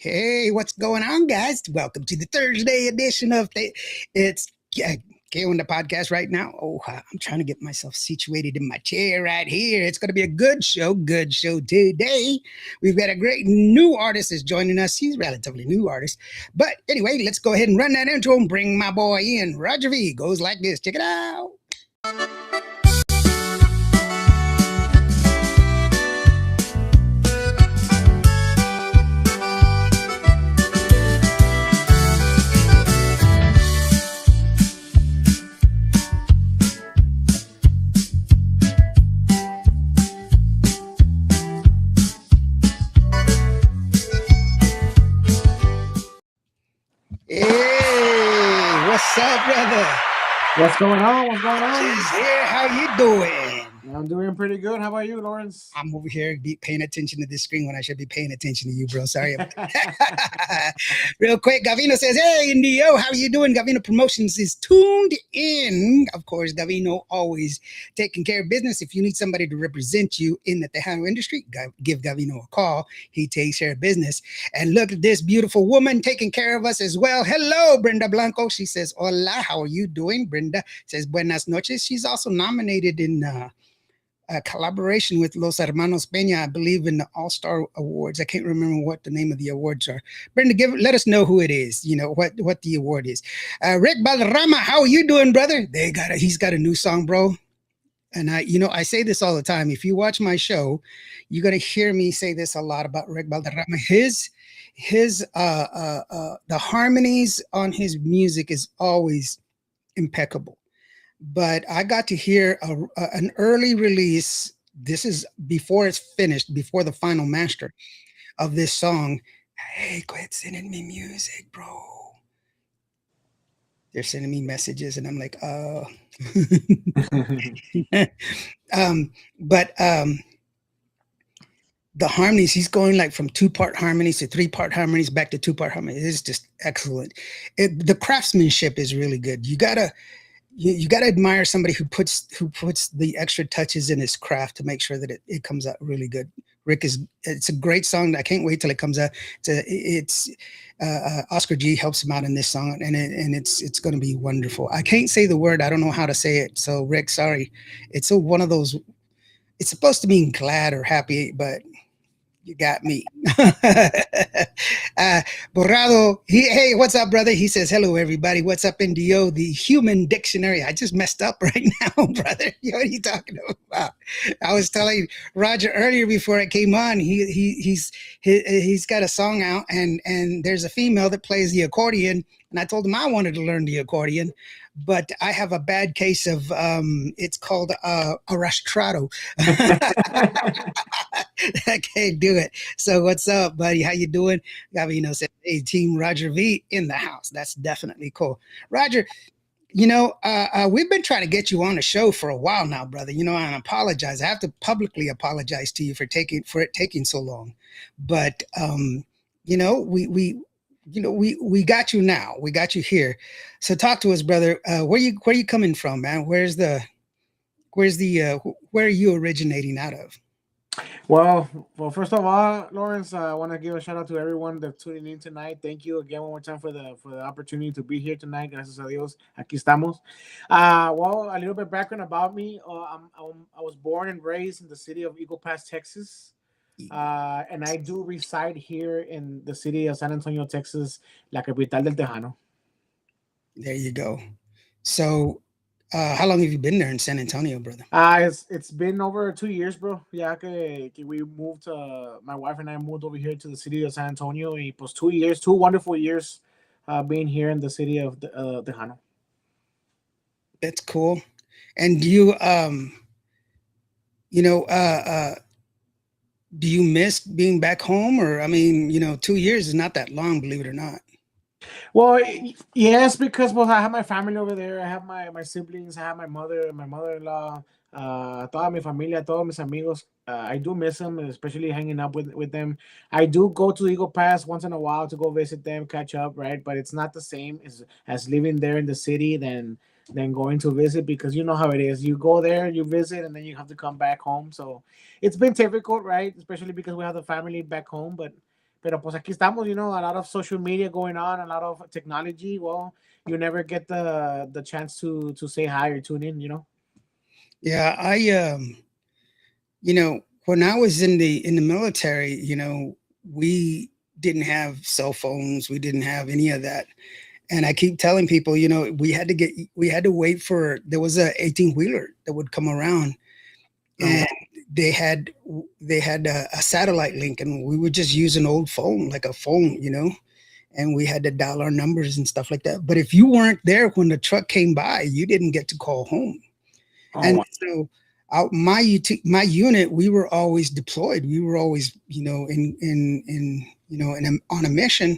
Hey, what's going on, guys? Welcome to the Thursday edition of it's on the podcast right now. Oh, I'm trying to get myself situated in my chair right here. It's going to be a good show. Good show today. We've got a great new artist is joining us. He's a relatively new artist, but anyway, let's go ahead and run that intro and bring my boy in. Roger V goes like this. Check it out. Hey, what's up, brother? What's going on? What's going on? Just here. How you doing? I'm doing pretty good. How about you, Lawrence? I'm over here paying attention to this screen when I should be paying attention to you, bro. Sorry. Real quick, Gavino says, hey, Indio, how you doing? Gavino Promotions is tuned in. Of course, Gavino always taking care of business. If you need somebody to represent you in the Tejano industry, give Gavino a call. He takes care of business. And look at this beautiful woman taking care of us as well. Hello, Brenda Blanco. She says, hola, how are you doing? Brenda says, buenas noches. She's also nominated in a collaboration with Los Hermanos Peña, I believe, in the All-Star Awards. I can't remember what the name of the awards are. Brenda, let us know who it is. You know what the award is. Rick Valderrama, how are you doing, brother? He's got a new song, bro. And I say this all the time. If you watch my show, you're gonna hear me say this a lot about Rick Valderrama. The harmonies on his music is always impeccable. But I got to hear an early release. This is before it's finished, before the final master of this song. Hey, quit sending me music, bro. They're sending me messages, and I'm like, the harmonies, he's going like from 2-part harmonies to 3-part harmonies back to 2-part harmonies. It's just excellent. The craftsmanship is really good. You gotta admire somebody who puts the extra touches in his craft to make sure that it comes out really good. Rick it's a great song. I can't wait till it comes out. It's Oscar G helps him out in this song, and it's going to be wonderful. I can't say the word. I don't know how to say it. So Rick, sorry. It's one of those. It's supposed to mean glad or happy, but you got me. Borrado, hey, what's up, brother? He says, hello, everybody. What's up, NDO? The Human Dictionary. I just messed up right now, brother. What are you talking about? I was telling Roger earlier before I came on, he's got a song out, and there's a female that plays the accordion, and I told him I wanted to learn the accordion, but I have a bad case of, it's called arrastrado. I can't do it. So what's up, buddy? How you doing? Gavino said, hey, Team Roger V in the house. That's definitely cool. Roger, we've been trying to get you on the show for a while now, brother. And I apologize. I have to publicly apologize to you for it taking so long. But, we got you now. We got you here. So talk to us, brother. Where you coming from, man? Where are you originating out of? Well, first of all, Lawrence, I want to give a shout out to everyone that's tuning in tonight. Thank you again one more time for the opportunity to be here tonight. Gracias a Dios, aquí estamos. Well, a little bit background about me. I was born and raised in the city of Eagle Pass, Texas. And I do reside here in the city of San Antonio, Texas, la capital del Tejano. There you go. So, how long have you been there in San Antonio, brother? It's been over 2 years, bro. Yeah, que we moved. My wife and I moved over here to the city of San Antonio. It was 2 years, 2 wonderful years, being here in the city of Tejano. That's cool. And do you, do you miss being back home? Or, 2 years is not that long, believe it or not. Well, yes, because I have my family over there. I have my siblings. I have my mother-in-law, toda mi familia, todos mis amigos. I do miss them, especially hanging up with them. I do go to Eagle Pass once in a while to go visit them, catch up, right? But it's not the same as living there in the city than going to visit, because you know how it is. You go there, you visit, and then you have to come back home. So it's been difficult, right? Especially because we have the family back home, but Pero pues aquí estamos, a lot of social media going on, a lot of technology. Well, you never get the chance to say hi or tune in. Yeah, when I was in the military, we didn't have cell phones, we didn't have any of that. And I keep telling people, we had to wait for there was a 18 wheeler that would come around, Oh, yeah. and they had they had a satellite link, and we would just use an old phone, like a phone, and we had to dial our numbers and stuff like that. But if you weren't there when the truck came by, you didn't get to call home. Oh, And wow. so my unit, we were always deployed. We were always, on a mission.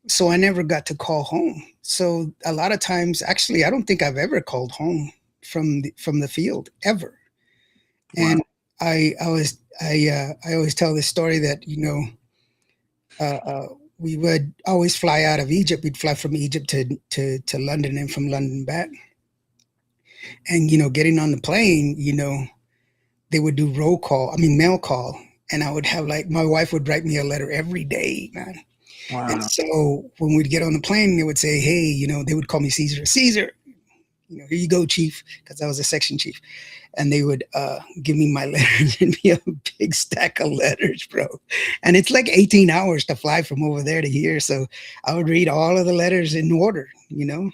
So I never got to call home. So a lot of times, actually, I don't think I've ever called home from the field ever. Wow. And I always tell this story that we would always fly out of Egypt. We'd fly from Egypt to London and from London back. And getting on the plane, they would do mail call, and I would have, like, my wife would write me a letter every day, man. And Wow. so when we'd get on the plane, they would say, "Hey," they would call me Caesar. Caesar, here you go, chief, because I was a section chief. And they would give me my letters and be a big stack of letters, bro. And it's like 18 hours to fly from over there to here. So I would read all of the letters in order, and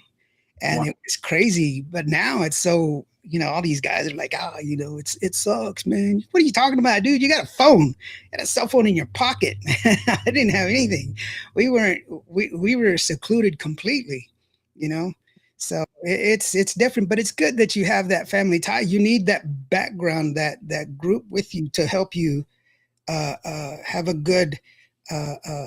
Wow. it was crazy. But now it's so, all these guys are like, it sucks, man. What are you talking about, dude? You got a phone, and a cell phone in your pocket. I didn't have anything. We were secluded completely, you know. So it's different, but it's good that you have that family tie. You need that background, that group with you to help you have a good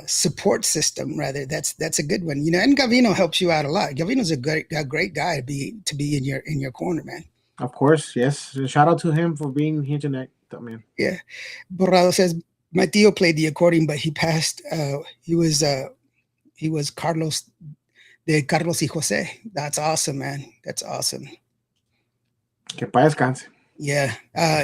support system. Rather, that's a good one. And Gavino helps you out a lot. Gavino's a great guy to be in your corner, man. Of course, yes. Shout out to him for being here tonight, man. Yeah. Borrado says my tío played the accordion, but he passed. He was Carlos de Carlos y Jose. That's awesome, man. That's awesome. Que paz descanse. Yeah.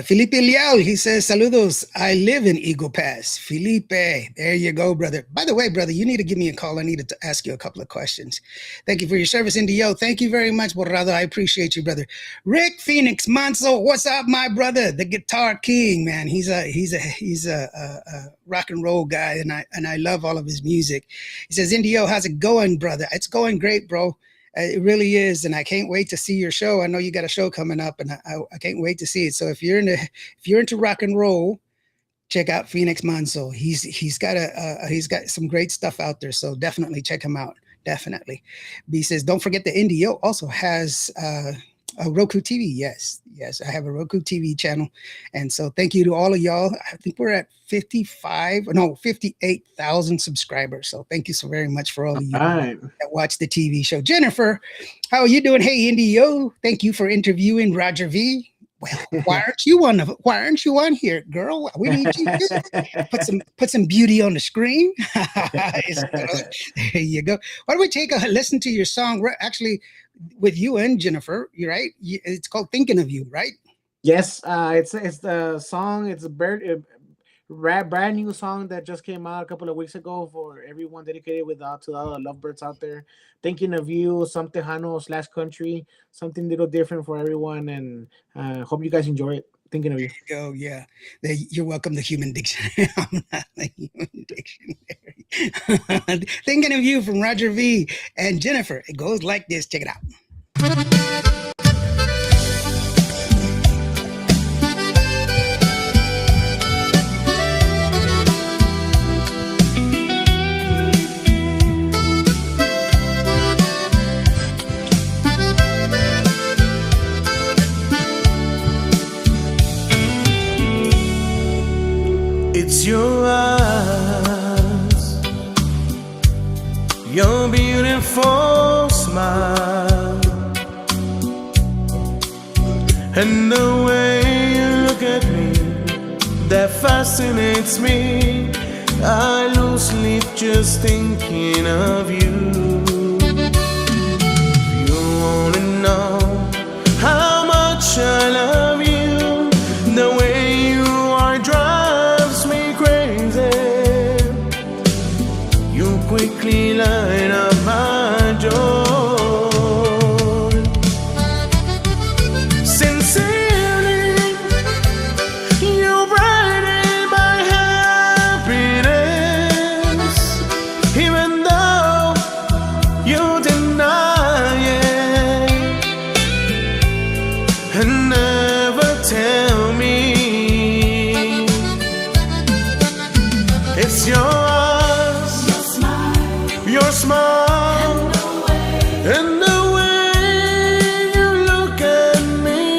Felipe Leal, he says, saludos. I live in Eagle Pass. Felipe, there you go, brother. By the way, brother, you need to give me a call. I need to ask you a couple of questions. Thank you for your service, Indio. Thank you very much, Borrado. I appreciate you, brother. Rick Phoenix Manso, what's up, my brother? The guitar king, man. He's a rock and roll guy, and I love all of his music. He says, Indio, how's it going, brother? It's going great, bro. It really is, and I can't wait to see your show. I know you got a show coming up, and I can't wait to see it. So if you're into rock and roll, check out Phoenix Manso. He's got some great stuff out there. So definitely check him out. Definitely. B says, don't forget the Indio also has a Roku TV. Yes, I have a Roku TV channel, and so thank you to all of y'all. I think we're at 58,000 subscribers. So thank you so very much for all of you Right. that watch the TV show. Jennifer, how are you doing? Hey, Indio, thank you for interviewing Roger V. Well, why aren't you on here, girl? We need you too. Put some beauty on the screen. There you go. Why don't we take a listen to your song? Actually, with you and Jennifer, you're right. It's called "Thinking of You," right? Yes, it's the song. It's a brand new song that just came out a couple of weeks ago for everyone, dedicated to all the lovebirds out there. Thinking of you, some Tejano/country, something little different for everyone, and hope you guys enjoy it. Thinking of you. Go, yeah. You're welcome to Human Dictionary. I'm not the Human Dictionary. Thinking of You from Roger V and Jennifer. It goes like this. Check it out. It's your eyes, your beautiful smile, and the way you look at me, that fascinates me. I lose sleep just thinking of you. You wanna know how much I love you, the way you are drives me crazy. quickly light up my joy. Sincerely, you brighten my happiness, even though you deny it and never tell me. It's your eyes, your smile, and the way you look at me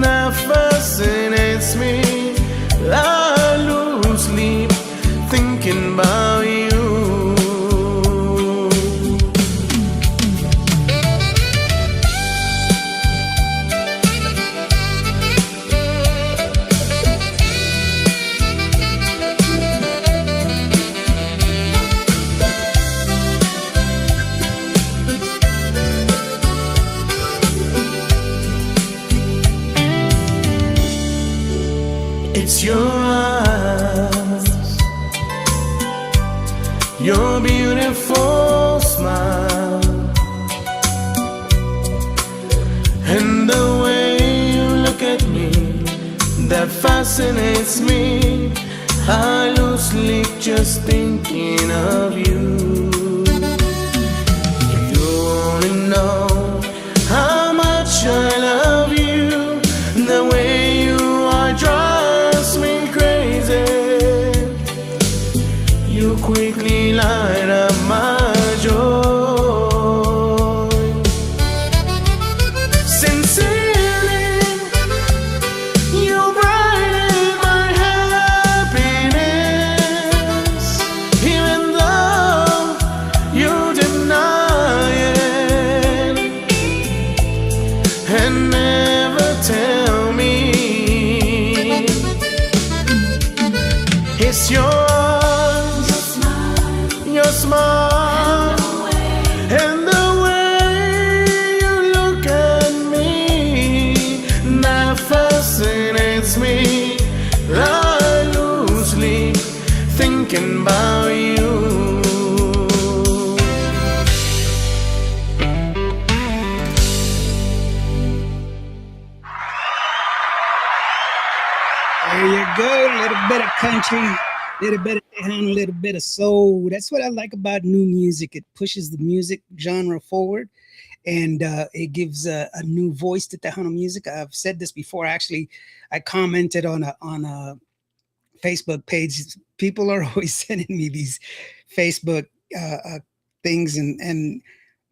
that fascinates me. I lose sleep thinking about you. It's your eyes, your beautiful smile, and the way you look at me that fascinates me. I lose sleep just thinking of you. If you wanna know how much I love you, the way you are drives me crazy. You quickly light up my joy. Sincerely, you brighten my happiness, even though you deny it and never tell me. It's your eyes, your smile, and the way you look at me that fascinates me. I lose sleep thinking about you. There you go. A little bit of country, a little bit of Tejano, a little bit of soul. That's what I like about new music. It pushes the music genre forward, and it gives a new voice to Tejano music. I've said this before. Actually, I commented on a Facebook page. People are always sending me these Facebook things, and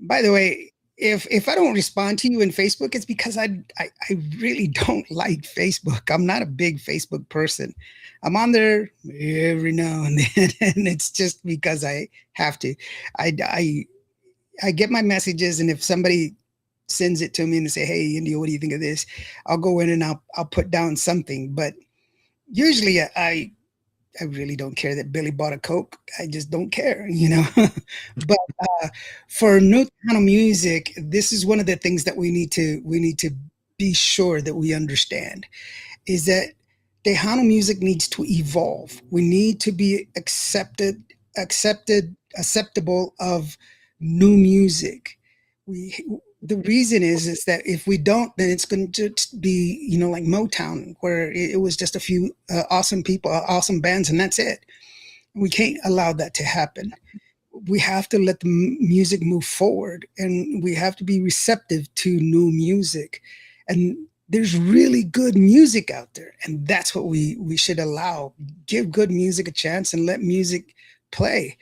by the way, if I don't respond to you in Facebook, it's because I really don't like Facebook. I'm not a big Facebook person. I'm on there every now and then, and it's just because I have to. I get my messages, and if somebody sends it to me and they say, "Hey, India, what do you think of this?" I'll go in and I'll put down something. But usually I really don't care that Billy bought a Coke. I just don't care, you know. But for new kind of music, this is one of the things that we need to be sure that we understand is that Tejano music needs to evolve. We need to be acceptable of new music. The reason is that if we don't, then it's going to just be, you know, like Motown, where it was just a few awesome people, awesome bands, and that's it. We can't allow that to happen. We have to let the music move forward, and we have to be receptive to new music. And there's really good music out there, and that's what we should allow. Give good music a chance and let music play.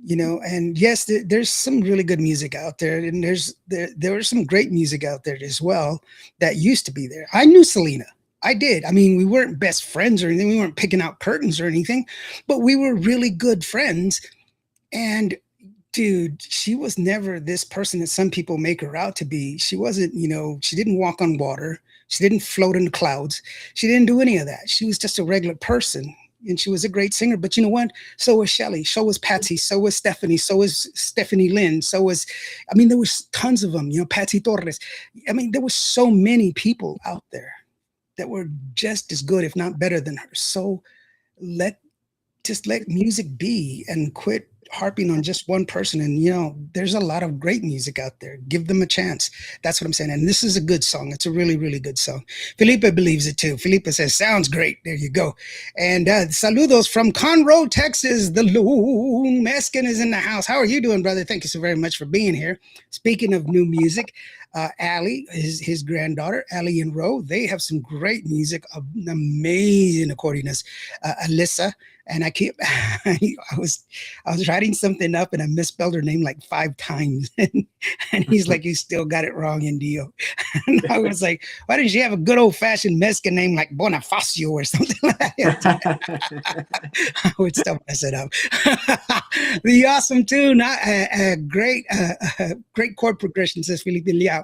You know, and yes, there's some really good music out there, and there was some great music out there as well that used to be there. I knew Selena. I did. I mean, we weren't best friends or anything. We weren't picking out curtains or anything, but we were really good friends. And dude, she was never this person that some people make her out to be. She wasn't, you know, she didn't walk on water. She didn't float in the clouds. She didn't do any of that. She was just a regular person. And she was a great singer, but you know what? So was Shelly, so was Patsy, so was Stephanie, so was Stephanie Lynn, so was, I mean, there was tons of them, you know, Patsy Torres. I mean, there was so many people out there that were just as good, if not better than her. So just let music be and quit harping on just one person. And, there's a lot of great music out there. Give them a chance. That's what I'm saying. And this is a good song. It's a really, really good song. Felipe believes it too. Felipe says, sounds great. There you go. And saludos from Conroe, Texas. The Lone Meskin is in the house. How are you doing, brother? Thank you so very much for being here. Speaking of new music, Allie, his granddaughter, Allie and Ro, they have some great music, amazing accordionist. Alyssa, and I was writing something up and I misspelled her name like 5 times, and he's like, "You still got it wrong, Indio." And I was like, "Why didn't she have a good old fashioned Mexican name like Bonifacio or something like that?" I would still mess it up. The awesome tune, great chord progression, says Felipe Liao.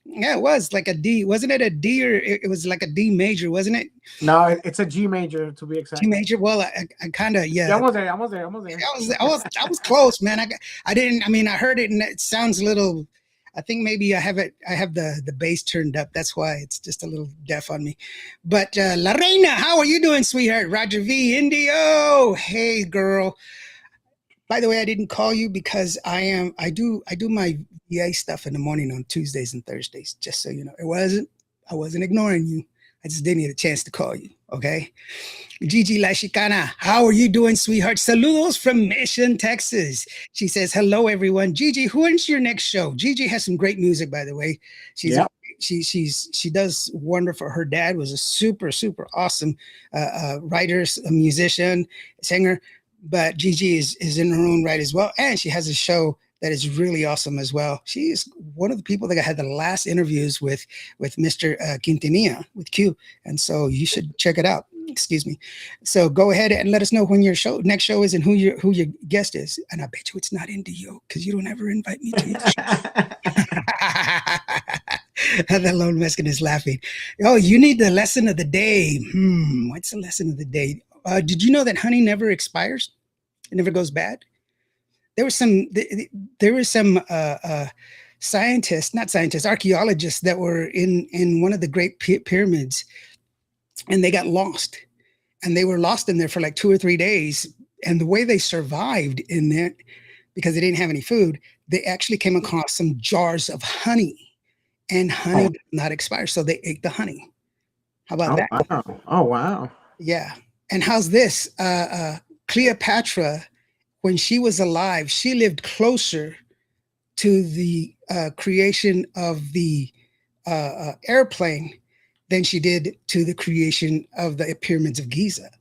Yeah, it was like a D. Wasn't it a D, or it was like a D major, wasn't it? No, it's a G major to be exact. G major. Well, I kind of, yeah. Almost there. I was close, man. I didn't. I mean, I heard it and it sounds a little. I think maybe I have the bass turned up. That's why it's just a little deaf on me. But La Reina, how are you doing, sweetheart? Roger V, Indio. Hey, girl. By the way, I didn't call you because I do my VA stuff in the morning on Tuesdays and Thursdays, just so you know. I wasn't ignoring you. I just didn't get a chance to call you, okay? Gigi La Chicana, how are you doing, sweetheart? Saludos from Mission, Texas. She says, hello, everyone. Gigi, when's your next show? Gigi has some great music, by the way. She does wonderful. Her dad was a super, super awesome writer, a musician, singer. But Gigi is in her own right as well. And she has a show that is really awesome as well. She is one of the people that I had the last interviews with Mr. Quintanilla, with Q. And so you should check it out. Excuse me. So go ahead and let us know when your next show is and who your guest is. And I bet you it's not Indio because you don't ever invite me to your show. The lone Mexican is laughing. Oh, you need the lesson of the day. What's the lesson of the day? Did you know that honey never expires? It never goes bad. There was some archaeologists that were in one of the Great Pyramids, and they got lost, and they were lost in there for like 2 or 3 days. And the way they survived in there, because they didn't have any food, they actually came across some jars of honey, and honey did not expire, so they ate the honey. How about that? Wow. Oh wow! Yeah. And how's this? Cleopatra, when she was alive, she lived closer to the creation of the airplane than she did to the creation of the pyramids of Giza,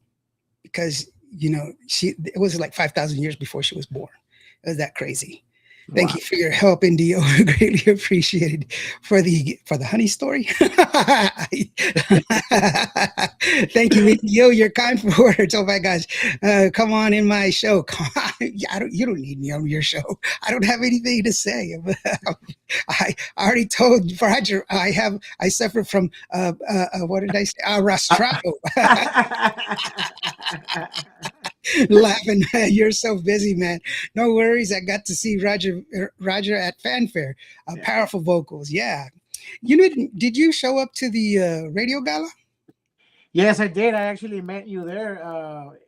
because it was like 5,000 years before she was born. It was that crazy. Thank you for your help, Indio. Greatly appreciated. For the honey story. Thank you, Indio. Your kind words. Oh my gosh. Come on in my show. You don't need me on your show. I don't have anything to say. I already told Roger I suffer from what did I say? Rastrado. Laughing. You're so busy, man. No worries. I got to see Roger at Fanfare. Powerful vocals. Yeah. Did you show up to the radio gala? Yes, I did. I actually met you there,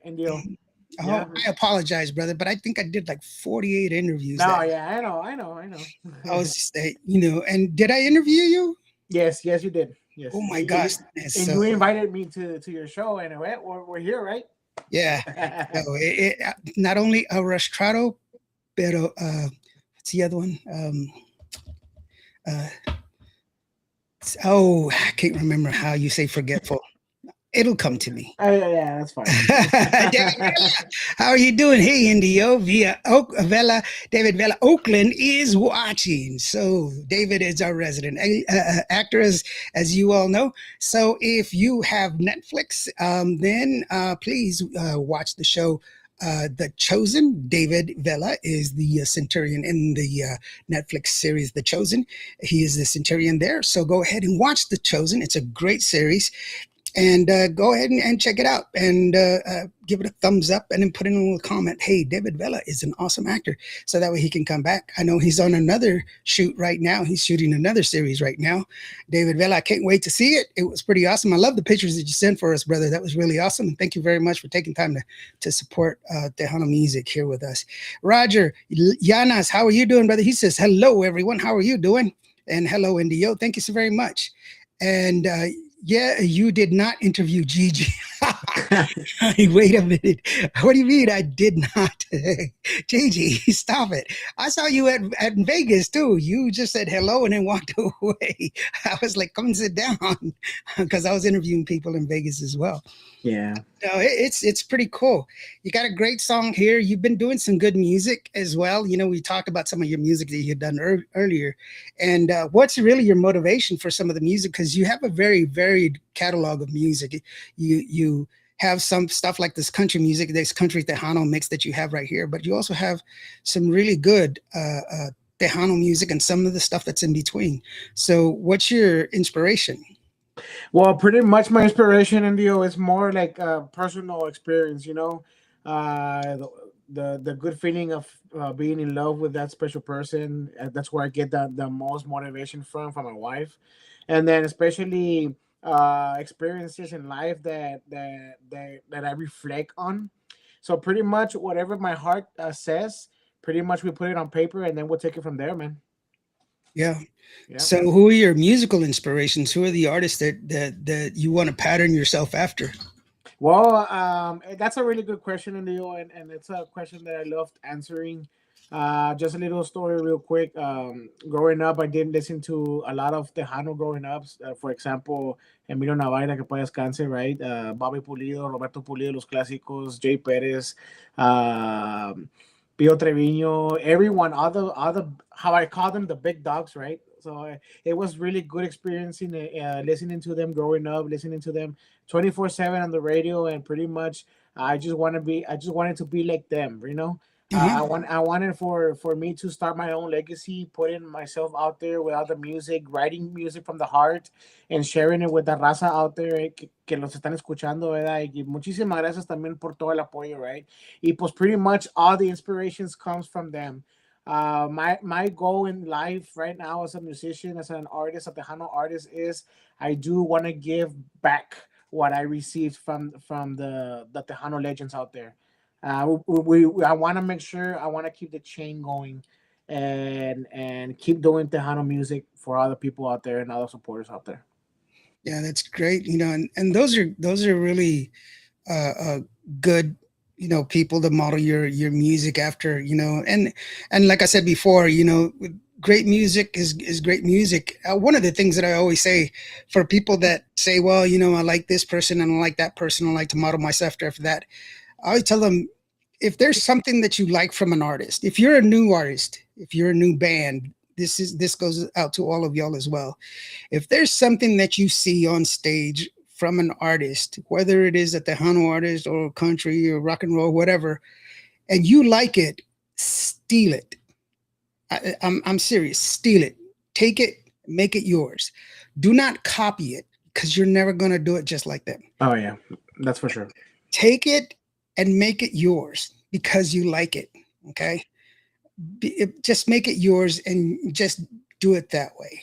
Indio. I apologize, brother, but I think I did like 48 interviews. No, yeah, I know. I was just, and did I interview you? Yes, you did. Yes. Oh my gosh. And you invited me to your show, and we're here, right? Yeah. So not only a Rastrado, pero what's the other one? I can't remember how you say forgetful. It'll come to me. Oh yeah, that's fine. David, how are you doing? Hey, Indio, David Vela, Oakland is watching. So David is our resident actor, as you all know. So if you have Netflix, then please watch the show The Chosen. David Vela is the centurion in the Netflix series The Chosen. He is the centurion there. So go ahead and watch The Chosen. It's a great series. And go ahead and check it out, and give it a thumbs up, and then put in a little comment. Hey, David Vela is an awesome actor, so that way he can come back. I know he's on another shoot right now. He's shooting another series right now. David Vela, I can't wait to see it. It was pretty awesome. I love the pictures that you sent for us, brother. That was really awesome. And thank you very much for taking time to support Tejano music here with us. Roger Yanas, how are you doing, brother? He says, hello, everyone. How are you doing? And hello, Indio. Thank you so very much. And yeah, you did not interview Gigi. Wait a minute. What do you mean I did not? Gigi, stop it. I saw you at Vegas too. You just said hello and then walked away. I was like, come and sit down, because I was interviewing people in Vegas as well. Yeah. No, it's pretty cool. You got a great song here. You've been doing some good music as well. You know, we talked about some of your music that you had done earlier. And what's really your motivation for some of the music? Because you have a very varied catalog of music. You have some stuff like this country music, this country Tejano mix that you have right here, but you also have some really good Tejano music and some of the stuff that's in between. So what's your inspiration? Well, pretty much my inspiration in Dio is more like a personal experience, you know, the good feeling of being in love with that special person. That's where I get the most motivation from my wife, and then especially experiences in life that I reflect on. So pretty much whatever my heart says, pretty much we put it on paper, and then we'll take it from there, man. Yeah. Yeah. So who are your musical inspirations? Who are the artists that you want to pattern yourself after? Well, that's a really good question, Leo, and it's a question that I loved answering. Just a little story, real quick. Growing up, I did listen to a lot of Tejano growing up. For example, Emilio Navaira, que puede descanse, right? Bobby Pulido, Roberto Pulido, los clásicos, Jay Perez, Pio Treviño, everyone, all the, how I call them, the big dogs, right? So it was really good experiencing listening to them growing up, listening to them 24/7 on the radio, and pretty much I just wanted to be like them, you know. I wanted for me to start my own legacy, putting myself out there with all the music, writing music from the heart, and sharing it with the raza out there que los están escuchando, ¿verdad? Y muchísimas gracias también por todo el apoyo, right? Y pues pretty much all the inspirations comes from them. My goal in life right now as a musician, as an artist, a Tejano artist, is I do want to give back what I received from the Tejano legends out there. I want to make sure, I want to keep the chain going, and keep doing Tejano music for other people out there and other supporters out there. Yeah, that's great. You know, and those are really good, you know, people to model your music after, you know, and like I said before, you know, great music is great music. One of the things that I always say for people that say, well, you know, I like this person and I like that person, I like to model myself after that, I always tell them, if there's something that you like from an artist, if you're a new artist, if you're a new band, this goes out to all of y'all as well. If there's something that you see on stage from an artist, whether it is a Tejano artist or country or rock and roll, whatever, and you like it, steal it. I'm serious. Steal it. Take it. Make it yours. Do not copy it, because you're never going to do it just like them. Oh yeah, that's for sure. Take it and make it yours because you like it. Okay. Just make it yours and just do it that way.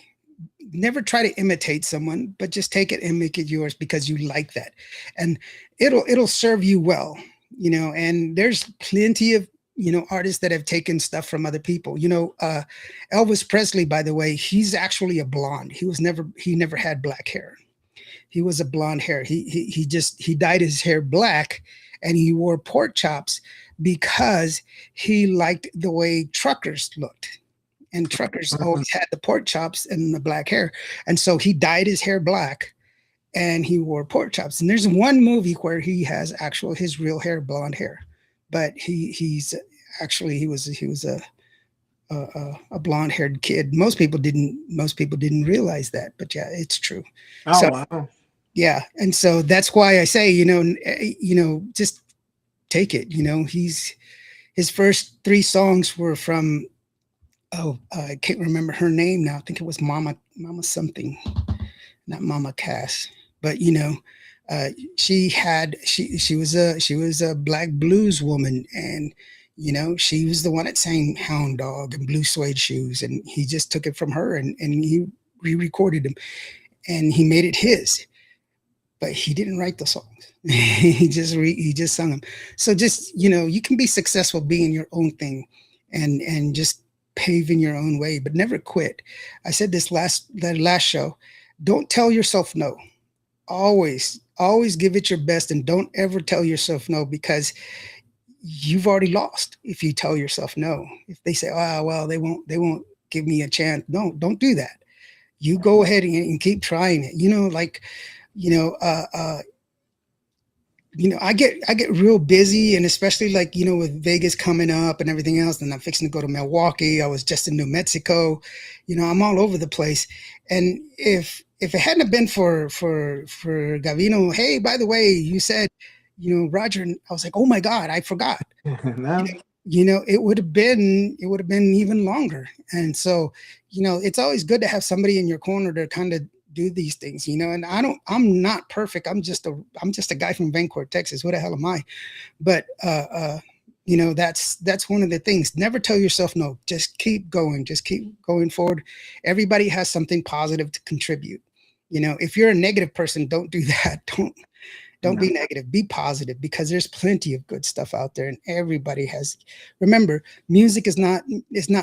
Never try to imitate someone, but just take it and make it yours because you like that, and it'll serve you well, you know. And there's plenty of, you know, artists that have taken stuff from other people. You know, Elvis Presley, by the way, he's actually a blonde. He never had black hair. He was a blonde hair. He dyed his hair black, and he wore pork chops because he liked the way truckers looked. And truckers always had the pork chops and the black hair. And so he dyed his hair black and he wore pork chops. And there's one movie where he has his real hair, blonde hair. But he was a blonde haired kid. Most people didn't realize that, but yeah, it's true. Oh, so, wow. Yeah. And so that's why I say, you know, just take it. You know, his first 3 songs were from, I can't remember her name now. I think it was Mama something, not Mama Cass, but you know, She was a black blues woman, and she was the one that sang Hound Dog and Blue Suede Shoes, and he just took it from her, and he re-recorded them, and he made it his. But he didn't write the songs. he just sung them. So just you can be successful being your own thing, and just paving your own way, but never quit. I said this that last show. Don't tell yourself no. Always give it your best, and don't ever tell yourself no, because you've already lost if you tell yourself no. If they say, "Oh, well, they won't give me a chance." No, don't do that. You go ahead and keep trying it. I get real busy, and especially with Vegas coming up and everything else, and I'm fixing to go to Milwaukee. I was just in New Mexico. I'm all over the place. And if it hadn't have been for Gavino, hey, by the way, you said, Roger, and I was like, oh my God, I forgot. No. It would have been even longer. And so, it's always good to have somebody in your corner to kind of do these things, and I'm not perfect. I'm just a guy from Vancouver, Texas. What the hell am I? But that's one of the things. Never tell yourself no. Just keep going. Just keep going forward. Everybody has something positive to contribute. If you're a negative person, don't do that. Don't be negative. Be positive, because there's plenty of good stuff out there, and everybody has. Remember, music is not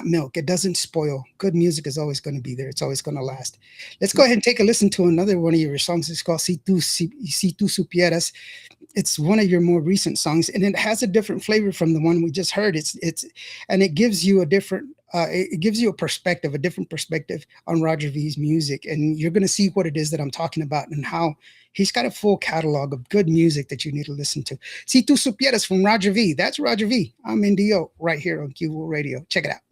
milk. It doesn't spoil. Good music is always going to be there. It's always going to last. Let's go ahead and take a listen to another one of your songs. It's called Si Tú Supieras. It's one of your more recent songs, and it has a different flavor from the one we just heard. And it gives you a different. It gives you a different perspective on Roger V's music, and you're going to see what it is that I'm talking about, and how he's got a full catalog of good music that you need to listen to. Si Tú Supieras from Roger V. That's Roger V. I'm Indio right here on Cubo Radio. Check it out.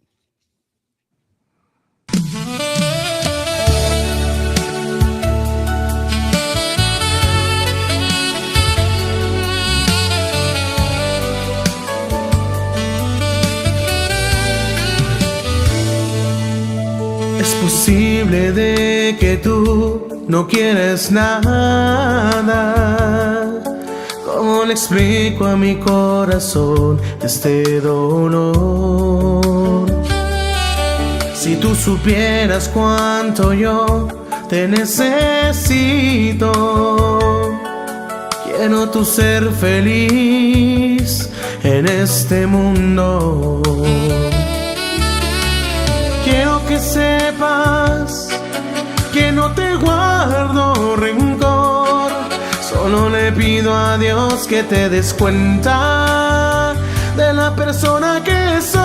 Es posible de que tú no quieres nada. ¿Cómo le explico a mi corazón este dolor? Si tú supieras cuánto yo te necesito, quiero tu ser feliz en este mundo. Quiero que sepas que no te guardo rencor. Solo le pido a Dios que te des cuenta de la persona que soy.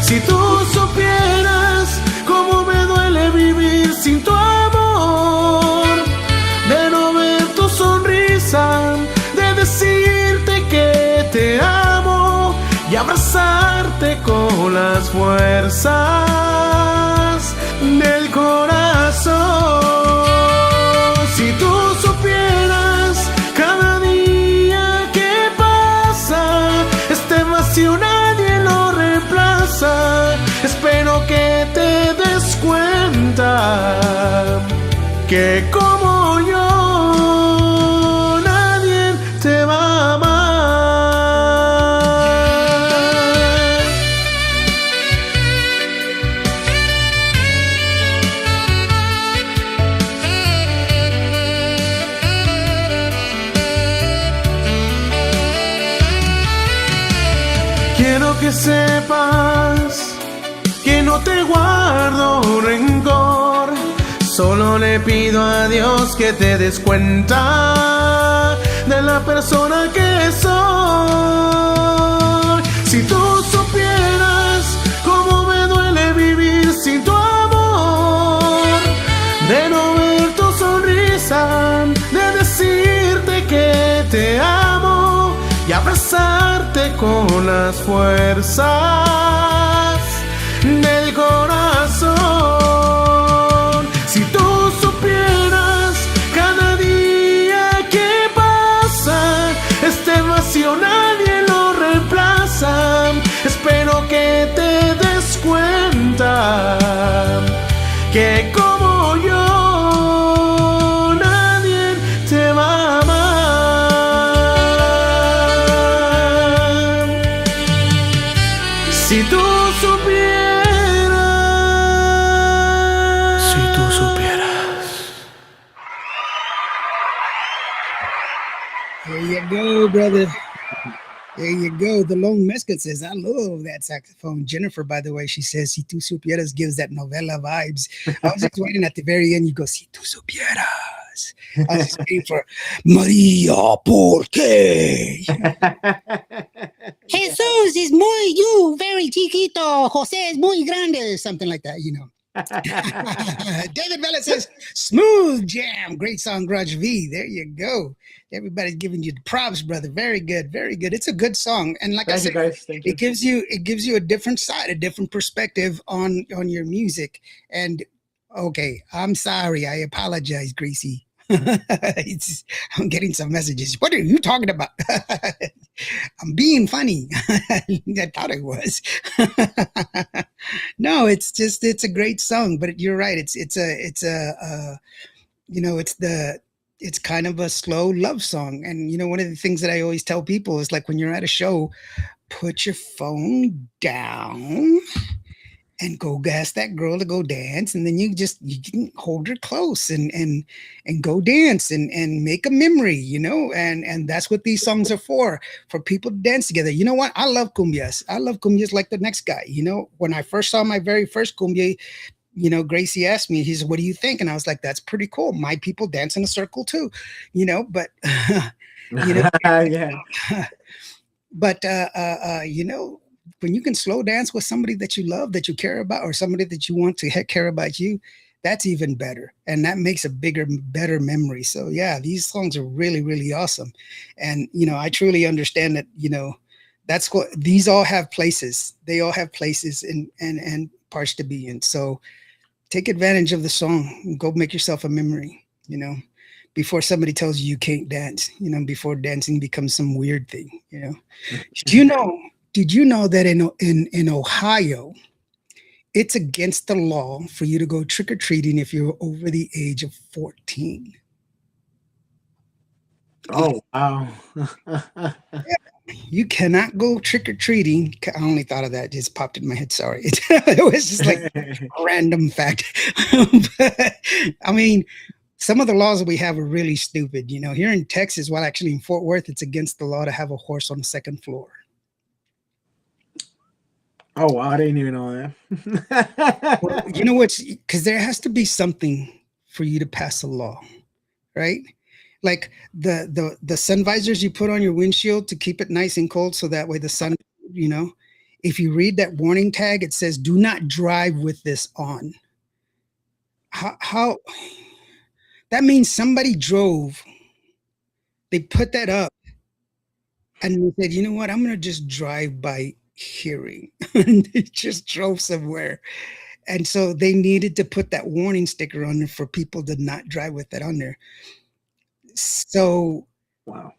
Si tú supieras cómo me duele vivir sin tu amor, de no ver tu sonrisa, de decirte que te amo y abrazarte con las fuerzas del corazón. Si tú supieras cada día que pasa, este vacío nadie lo reemplaza. Espero que te des cuenta que como yo nadie te va a amar. Quiero que sepas que no te guardo rencor. Solo le pido a Dios que te des cuenta de la persona que soy. Si tú supieras cómo me duele vivir sin tu amor, de no ver tu sonrisa, de decirte que te amo y abrazarte con las fuerzas del corazón. Si tú supieras cada día que pasa, este vacío nadie lo reemplaza. Espero que te des cuenta que como yo nadie you go, brother. There you go. The Lone Mesquite says, I love that saxophone. Jennifer, by the way, she says, Si tu supieras gives that novella vibes. I was just waiting at the very end. You go, Si tu supieras. I was just waiting for Maria, ¿por qué? Jesus is muy, you very chiquito. Jose is muy grande. Something like that, you know. David Vela says, smooth jam. Great song, Grudge V. There you go. Everybody's giving you the props, brother. Very good, very good. It's a good song. And like I said, guys. Thank you. it gives you a different side, a different perspective on your music. And okay, I'm sorry. I apologize, Gracie. I'm getting some messages. What are you talking about? I'm being funny. I thought it was. No, it's a great song, but you're right. It's kind of a slow love song. And you know, one of the things that I always tell people is like when you're at a show, put your phone down and go ask that girl to go dance, and then you can hold her close and go dance and make a memory, you know, and that's what these songs are for people to dance together. You know what? I love cumbias like the next guy. You know, when I first saw my very first cumbia, you know, Gracie asked me, he said, what do you think? And I was like, that's pretty cool. My people dance in a circle too, you know, but you know, Yeah. but you know, when you can slow dance with somebody that you love, that you care about, or somebody that you want to care about you, that's even better. And that makes a better memory. So yeah, these songs are really, really awesome. And, you know, I truly understand that, you know, that's what these all have places. They all have places and parts to be in. So take advantage of the song and go make yourself a memory, you know, before somebody tells you can't dance, you know, before dancing becomes some weird thing, you know. Did you know that in Ohio, it's against the law for you to go trick-or-treating if you're over the age of 14? Oh, wow. You cannot go trick-or-treating. I only thought of that. It just popped in my head. Sorry. It was just like a random fact. But, I mean, some of the laws that we have are really stupid. You know, here in Texas, well, actually in Fort Worth, it's against the law to have a horse on the second floor. Oh, wow. I didn't even know that. Well, you know what's, because there has to be something for you to pass a law, right? Like the sun visors you put on your windshield to keep it nice and cold, so that way the sun, you know, if you read that warning tag, it says do not drive with this on. How that means somebody drove, they put that up, and they said, you know what, I'm gonna just drive by hearing. And they just drove somewhere. And so they needed to put that warning sticker on there for people to not drive with that on there. So Wow.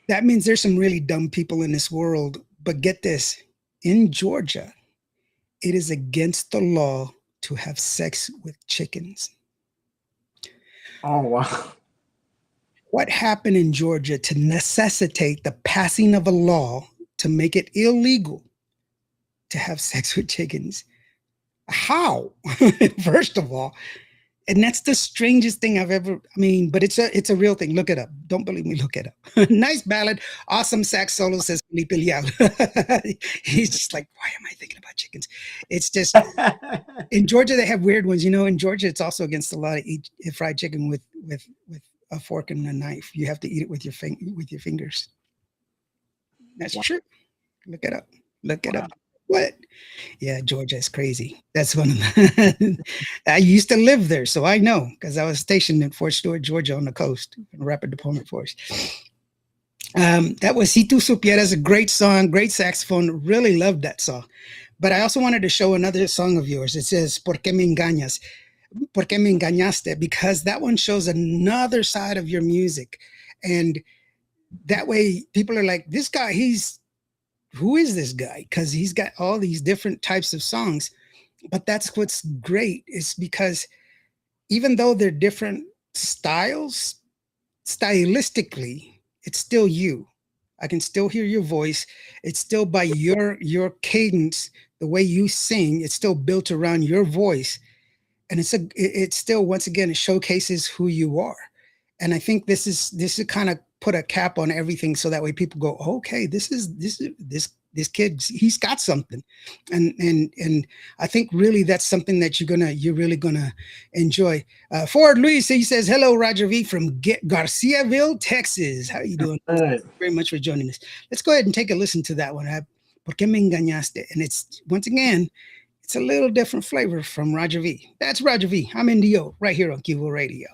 that means there's some really dumb people in this world. But get this, in Georgia, it is against the law to have sex with chickens. Oh, wow. What happened in Georgia to necessitate the passing of a law to make it illegal to have sex with chickens? How? First of all, and that's the strangest thing I've ever, I mean, but it's a real thing. Look it up. Don't believe me, look it up. Nice ballad. Awesome sax solo, says Felipe Liao. He's just like, why am I thinking about chickens? It's just, in Georgia, they have weird ones. You know, in Georgia, it's also against the law to eat fried chicken with a fork and a knife. You have to eat it with your fingers. That's true. Look it up. Look it up. What? Yeah, Georgia is crazy. That's one of the I used to live there, so I know, because I was stationed in Fort Stewart, Georgia, on the coast, in Rapid Deployment Force. That was Si Tu Supieras, a great song, great saxophone. Really loved that song. But I also wanted to show another song of yours. It says, ¿Por qué me engañas? ¿Por qué me engañaste? Because that one shows another side of your music. And that way people are like, this guy, who is this guy? Because he's got all these different types of songs. But that's what's great, is because even though they're different styles, stylistically, it's still you. I can still hear your voice. It's still by your cadence, the way you sing, it's still built around your voice. And it's still, once again, it showcases who you are. And I think this is kind of put a cap on everything so that way people go, okay, this kid, he's got something. And I think really that's something that you're really gonna enjoy. Ford Luis, he says, hello, Roger V from Garciaville, Texas. How are you doing? All right. Thank you very much for joining us. Let's go ahead and take a listen to that one. ¿Por qué me engañaste? And it's, once again, it's a little different flavor from Roger V. That's Roger V. I'm Indio right here on Cuba Radio.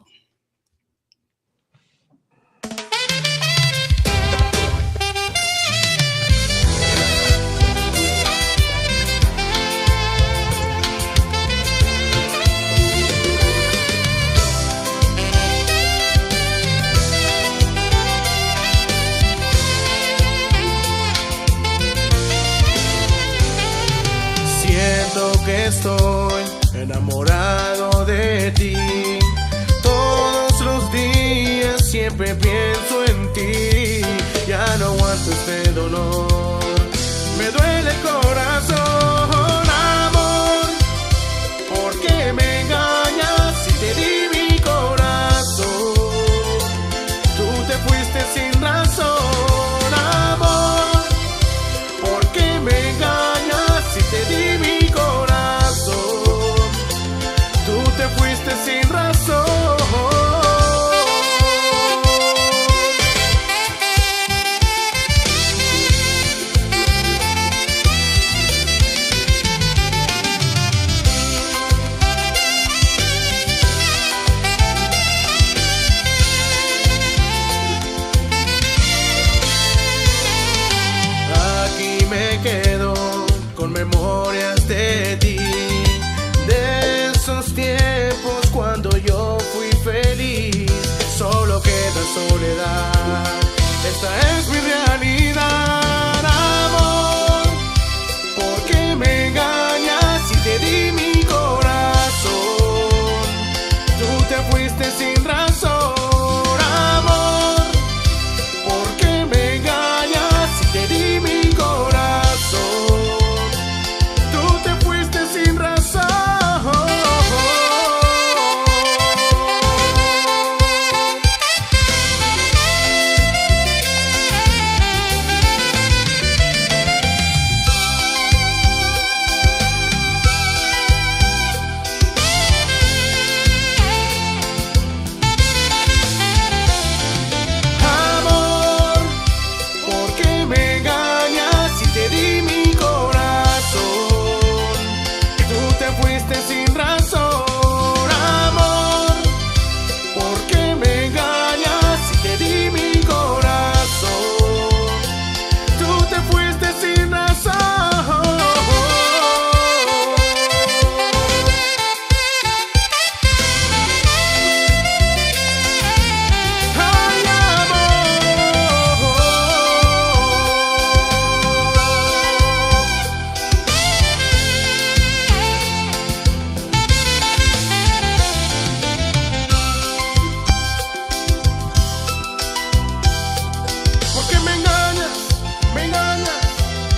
Que estoy enamorado de ti. Todos los días siempre pienso en ti. Ya no aguanto este dolor. Me duele el corazón, amor. ¿Por qué me engañas si te di mi corazón? Tú te fuiste sin razón, amor. ¿Por qué me engañas si te di mi corazón? Tú te fuiste sin razón. Aquí me quedo con memorias de ti, de esos tiempos cuando yo fui feliz. Solo queda soledad. Esta es mi realidad, amor. ¿Por qué me engañas si te di mi corazón? Tú te fuiste sin razón, amor. ¿Por qué me engañas si te di mi corazón? Tú te fuiste sin razón. Amor, ¿por qué me engañas si te di mi corazón? Tú te fuiste sin razón, amor. ¿Por qué me engañas si te di mi corazón? Tú te fuiste sin razón. Ay, amor. ¿Por qué me engañas? Me engañas,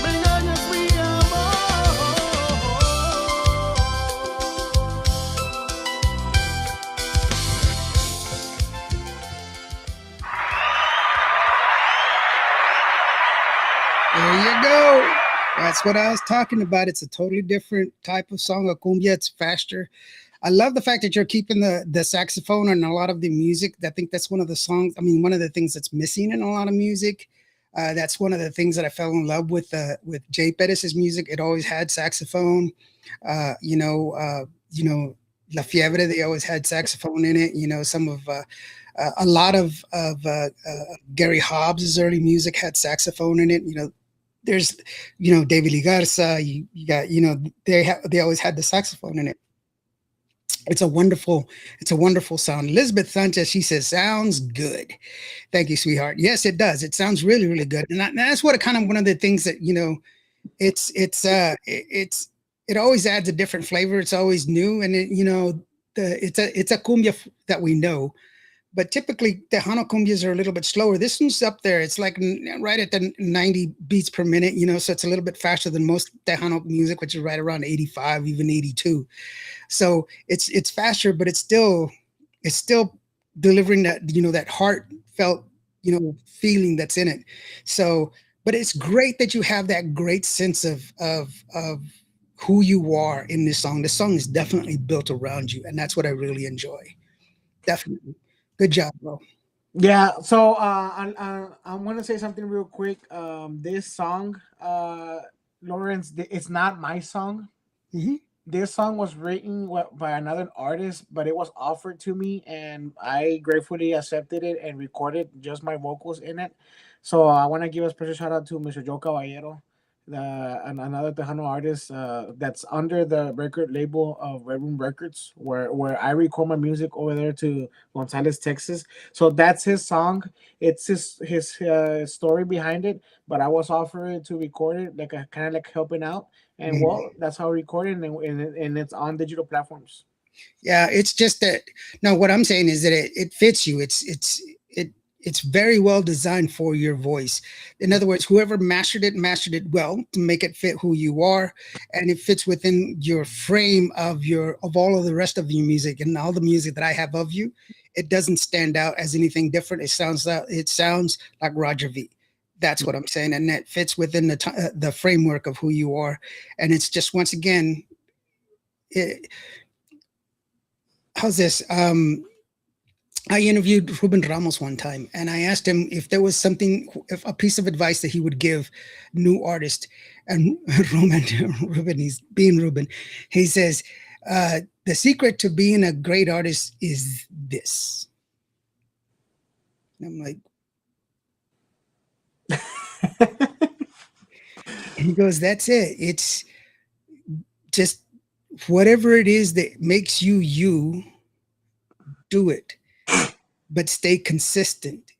me engañas, mi amor. There you go. That's what I was talking about. It's a totally different type of song. A cumbia, it's faster. I love the fact that you're keeping the saxophone in a lot of the music. I think that's one of the songs. I mean, one of the things that's missing in a lot of music. That's one of the things that I fell in love with Jay Perez's music. It always had saxophone. La Fiebre, they always had saxophone in it. Some of a lot of Gary Hobbs's early music had saxophone in it. There's David Lee Garza. You got they always had the saxophone in it. It's a wonderful sound. Elizabeth Sanchez, she says, sounds good. Thank you, sweetheart. Yes, it does. It sounds really, really good. And that's what one of the things that, it always adds a different flavor. It's always new. And it's a cumbia that we know, but typically Tejano cumbias are a little bit slower. This one's up there. It's like right at the 90 beats per minute, so it's a little bit faster than most Tejano music, which is right around 85, even 82. So it's faster, but it's still delivering that, that heartfelt, feeling that's in it. So, but it's great that you have that great sense of who you are in this song. This song is definitely built around you, and that's what I really enjoy. Definitely. Good job, bro. Yeah, so I want to say something real quick. This song, Lawrence, it's not my song. Hmm. This song was written by another artist, but it was offered to me, and I gratefully accepted it and recorded just my vocals in it. So I want to give a special shout out to Mr. Joe Caballero, another Tejano artist that's under the record label of Red Room Records, where I record my music over there to Gonzales, Texas. So that's his song. It's his story behind it, but I was offered to record it, like a kind of like helping out, and well, that's how I recorded, and it's on digital platforms. Yeah, it's just that. No, what I'm saying is that it fits you. It's very well designed for your voice. In other words, whoever mastered it well to make it fit who you are, and it fits within your frame of all of the rest of your music and all the music that I have of you. It doesn't stand out as anything different. It sounds like Roger V. That's what I'm saying, and that fits within the framework of who you are. And it's just once again, it, how's this? I interviewed Ruben Ramos one time, and I asked him if there was something, if a piece of advice that he would give new artists. And Ruben, he's being Ruben. He says, "The secret to being a great artist is this." And I'm like, and he goes, "That's it. It's just whatever it is that makes you you, do it, but stay consistent.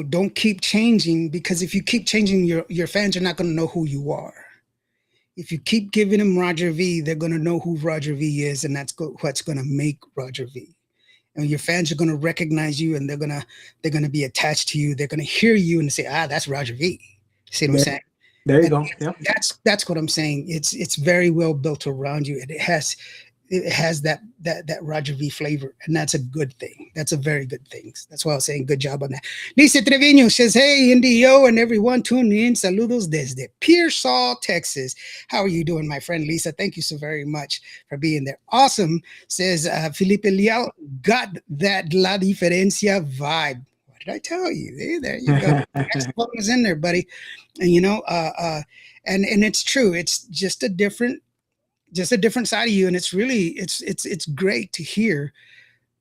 Don't keep changing, because if you keep changing, your fans are not going to know who you are. If you keep giving them Roger V, they're going to know who Roger V is, and that's what's going to make Roger V. And your fans are going to recognize you, and they're going to be attached to you. They're going to hear you and say, that's Roger V. See what I'm saying? There you And go. Yeah. that's what I'm saying. It's very well built around you, and it has that Roger V flavor, and that's a good thing. That's a very good thing. That's why I was saying good job on that. Lisa Trevino says, "Hey, Indio and everyone tuning in. Saludos desde Pearsall, Texas. How are you doing, my friend Lisa? Thank you so very much for being there. Awesome," says Felipe Leal. "Got that La Diferencia vibe." What did I tell you? Hey, there you go. Next one was in there, buddy. And and it's true. It's just a different side of you, and it's great to hear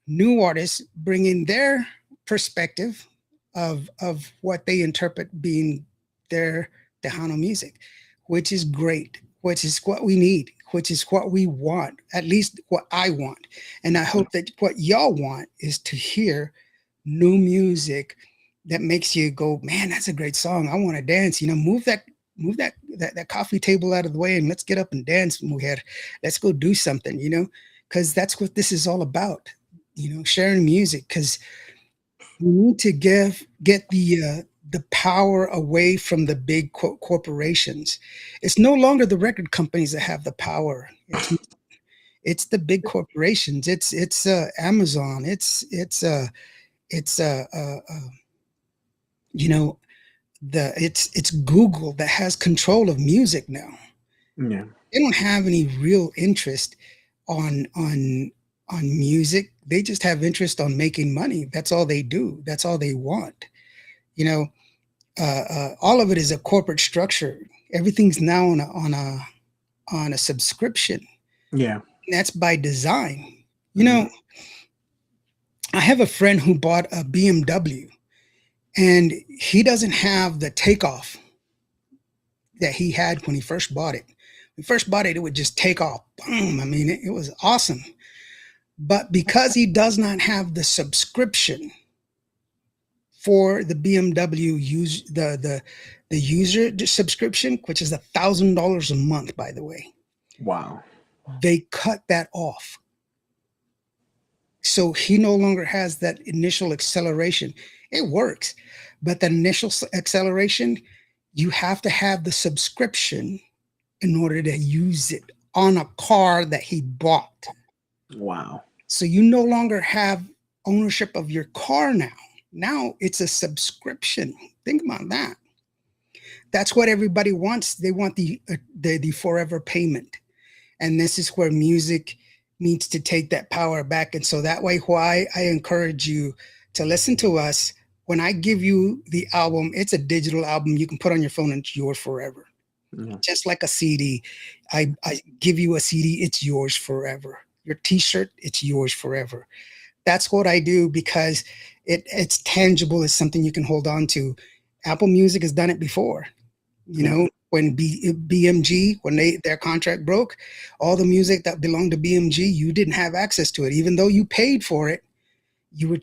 new artists bringing their perspective of what they interpret being their Tejano music, which is great, which is what we need, which is what we want, at least what I want. And I hope that what y'all want is to hear new music that makes you go, man, that's a great song. I want to dance. Move that coffee table out of the way, and let's get up and dance, mujer. Let's go do something, because that's what this is all about. Sharing music, because we need to get the power away from the big corporations. It's no longer the record companies that have the power. It's the big corporations. It's Amazon. You know it's Google that has control of music now. Yeah. They don't have any real interest on music. They just have interest on making money. That's all they do. That's all they want. All of it is a corporate structure. Everything's now on a subscription. Yeah. And that's by design. I have a friend who bought a BMW, and he doesn't have the takeoff that he had when he first bought it. When he first bought it, it would just take off. Boom. I mean, it was awesome. But because he does not have the subscription for the BMW the user subscription, which is $1,000 a month, by the way. Wow. They cut that off. So he no longer has that initial acceleration. It works, but the initial acceleration, you have to have the subscription in order to use it on a car that he bought. Wow. So you no longer have ownership of your car now. Now it's a subscription. Think about that. That's what everybody wants. They want the forever payment. And this is where music needs to take that power back. And so that way, why I encourage you to listen to us. When I give you the album, it's a digital album you can put on your phone and it's yours forever. Yeah. Just like a CD. I give you a CD, it's yours forever. Your t-shirt, it's yours forever. That's what I do because it's tangible. It's something you can hold on to. Apple Music has done it before. You know, when BMG, when their contract broke, all the music that belonged to BMG, you didn't have access to it. Even though you paid for it, you were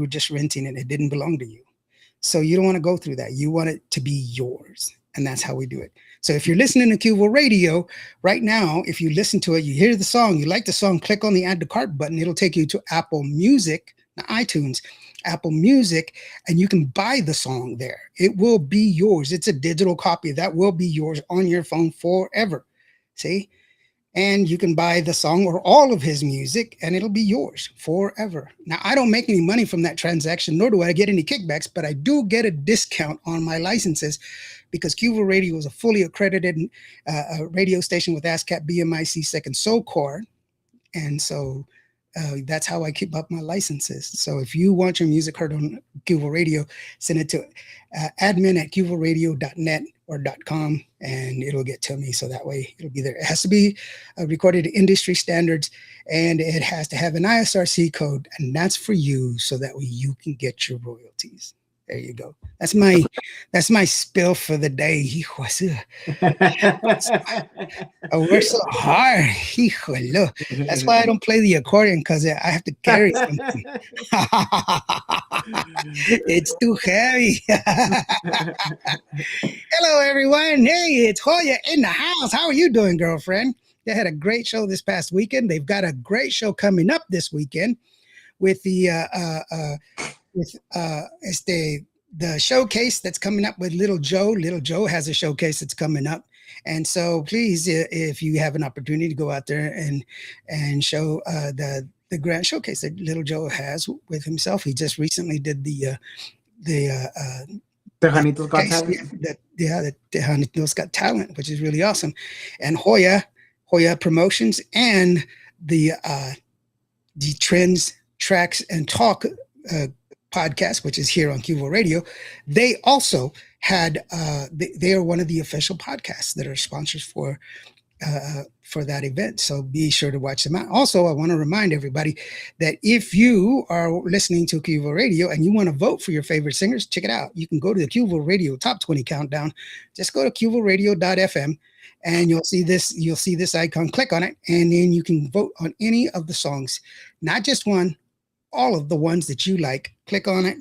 just renting it. It didn't belong to you. So you don't want to go through that. You want it to be yours. And that's how we do it. So if you're listening to Cuval Radio right now, if you listen to it, you hear the song, you like the song, click on the add to cart button. It'll take you to Apple Music, not iTunes, Apple Music, and you can buy the song there. It will be yours. It's a digital copy that will be yours on your phone forever. See? And you can buy the song or all of his music and it'll be yours forever. Now, I don't make any money from that transaction, nor do I get any kickbacks, but I do get a discount on my licenses because Cuval Radio is a fully accredited radio station with ASCAP, BMIC, Second Soul Cord. And so that's how I keep up my licenses. So if you want your music heard on Cuval Radio, send it to admin@cuvalradio.net or .com, and it'll get to me. So that way it'll be there. It has to be recorded to industry standards, and it has to have an ISRC code, and that's for you, so that way you can get your royalties. There you go. That's my spill for the day. I work so hard. That's why I don't play the accordion, because I have to carry something. It's too heavy. Hello, everyone. Hey, it's Hoya in the house. How are you doing, girlfriend? They had a great show this past weekend. They've got a great show coming up this weekend with the the showcase that's coming up with Little Joe. Little Joe has a showcase that's coming up. And so please, if you have an opportunity to go out there and show the grand showcase that Little Joe has with himself. He just recently did the Tejanitos Got Talent. The Tejanitos Got Talent, which is really awesome. And Hoya Promotions and the Trends, Tracks, and Talk podcast, which is here on Cuval Radio, they also had they are one of the official podcasts that are sponsors for that event. So be sure to watch them out. Also, I want to remind everybody that if you are listening to Cuval Radio and you want to vote for your favorite singers, check it out. You can go to the Cuval Radio Top 20 Countdown. Just go to cuvalradio.fm and you'll see this icon. Click on it, and then you can vote on any of the songs, not just one, all of the ones that you like. Click on it